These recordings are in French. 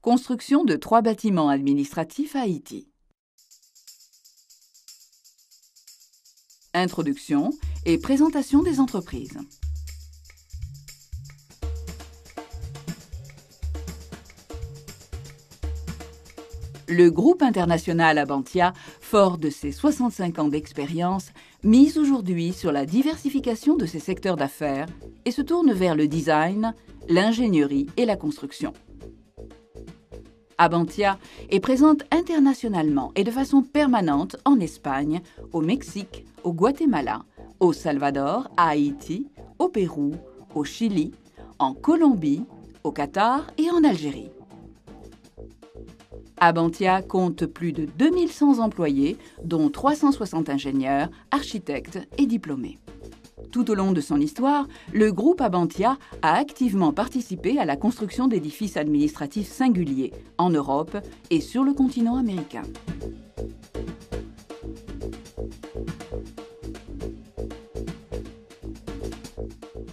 Construction de 3 bâtiments administratifs à Haïti. Introduction et présentation des entreprises. Le groupe international Abantia, fort de ses 65 ans d'expérience, mise aujourd'hui sur la diversification de ses secteurs d'affaires et se tourne vers le design, l'ingénierie et la construction. Abantia est présente internationalement et de façon permanente en Espagne, au Mexique, au Guatemala, au Salvador, à Haïti, au Pérou, au Chili, en Colombie, au Qatar et en Algérie. Abantia compte plus de 2100 employés, dont 360 ingénieurs, architectes et diplômés. Tout au long de son histoire, le groupe Abantia a activement participé à la construction d'édifices administratifs singuliers en Europe et sur le continent américain.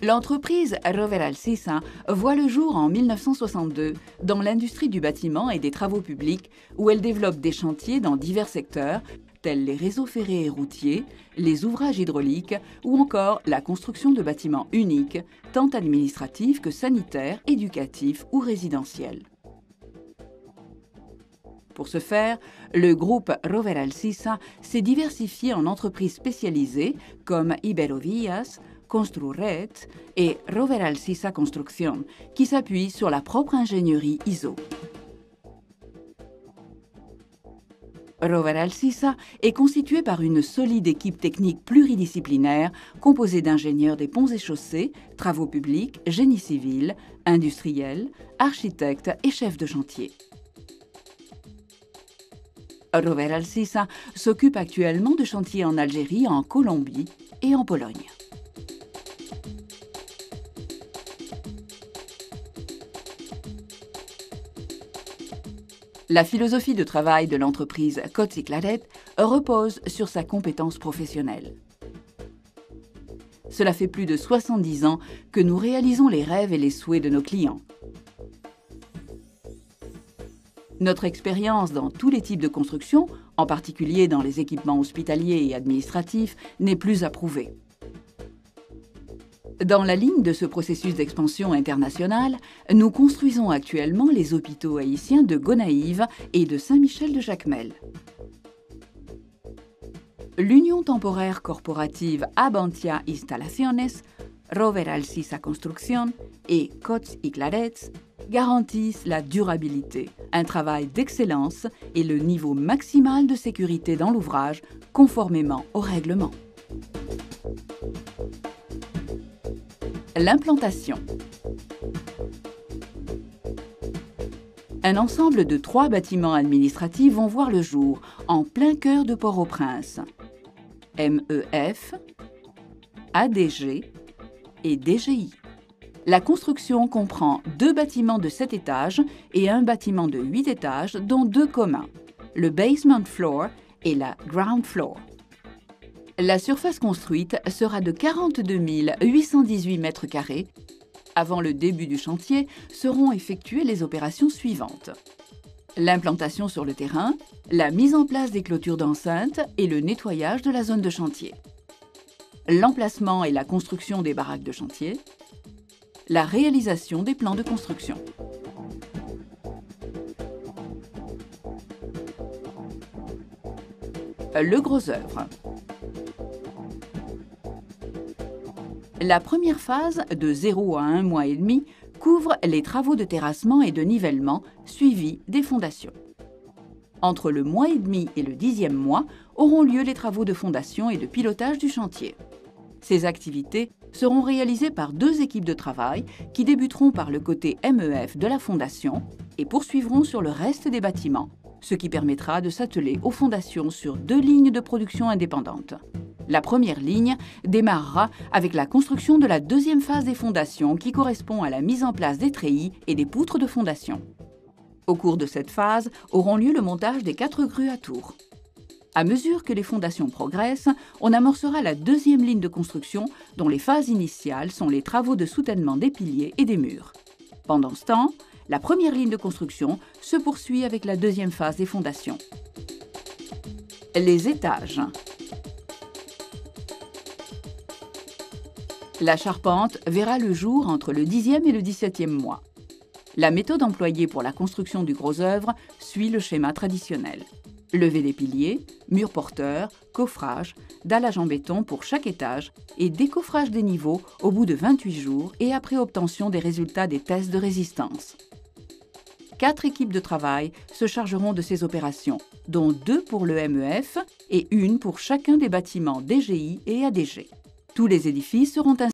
L'entreprise Roveral Sisa voit le jour en 1962 dans l'industrie du bâtiment et des travaux publics où elle développe des chantiers dans divers secteurs tels les réseaux ferrés et routiers, les ouvrages hydrauliques ou encore la construction de bâtiments uniques, tant administratifs que sanitaires, éducatifs ou résidentiels. Pour ce faire, le groupe Roveral Sisa s'est diversifié en entreprises spécialisées comme Iberovías, Construret et Roveral Sisa Construcción, qui s'appuient sur la propre ingénierie ISO. Roveral Sisa est constitué par une solide équipe technique pluridisciplinaire composée d'ingénieurs des ponts et chaussées, travaux publics, génie civil, industriels, architectes et chefs de chantier. Roveral Sisa s'occupe actuellement de chantiers en Algérie, en Colombie et en Pologne. La philosophie de travail de l'entreprise Cots i Claret repose sur sa compétence professionnelle. Cela fait plus de 70 ans que nous réalisons les rêves et les souhaits de nos clients. Notre expérience dans tous les types de construction, en particulier dans les équipements hospitaliers et administratifs, n'est plus à prouver. Dans la ligne de ce processus d'expansion internationale, nous construisons actuellement les hôpitaux haïtiens de Gonaïves et de Saint-Michel-de-Jacmel. L'Union temporaire corporative Abantia Instalaciones, Roveral Sisa Construcción et Cots i Claret garantissent la durabilité, un travail d'excellence et le niveau maximal de sécurité dans l'ouvrage, conformément au règlement. L'implantation. Un ensemble de 3 bâtiments administratifs vont voir le jour en plein cœur de Port-au-Prince. MEF, ADG et DGI. La construction comprend 2 bâtiments de 7 étages et un bâtiment de 8 étages, dont 2 communs, le basement floor et la ground floor. La surface construite sera de 42 818 mètres carrés. Avant le début du chantier, seront effectuées les opérations suivantes. L'implantation sur le terrain, la mise en place des clôtures d'enceinte et le nettoyage de la zone de chantier. L'emplacement et la construction des baraques de chantier. La réalisation des plans de construction. Le gros œuvre. La première phase, de 0 à 1 mois et demi, couvre les travaux de terrassement et de nivellement, suivis des fondations. Entre le mois et demi et le 10e mois auront lieu les travaux de fondation et de pilotage du chantier. Ces activités seront réalisées par 2 équipes de travail qui débuteront par le côté MEF de la fondation et poursuivront sur le reste des bâtiments, ce qui permettra de s'atteler aux fondations sur 2 lignes de production indépendantes. La première ligne démarrera avec la construction de la 2e phase des fondations qui correspond à la mise en place des treillis et des poutres de fondation. Au cours de cette phase auront lieu le montage des 4 grues à tours. À mesure que les fondations progressent, on amorcera la 2e ligne de construction dont les phases initiales sont les travaux de soutènement des piliers et des murs. Pendant ce temps, La première ligne de construction se poursuit avec la deuxième phase des fondations. Les étages. La charpente verra le jour entre le 10e et le 17e mois. La méthode employée pour la construction du gros œuvre suit le schéma traditionnel. Lever des piliers, murs porteurs, coffrage, dallage en béton pour chaque étage et décoffrage des niveaux au bout de 28 jours et après obtention des résultats des tests de résistance. 4 équipes de travail se chargeront de ces opérations, dont 2 pour le MEF et 1 pour chacun des bâtiments DGI et ADG. Tous les édifices seront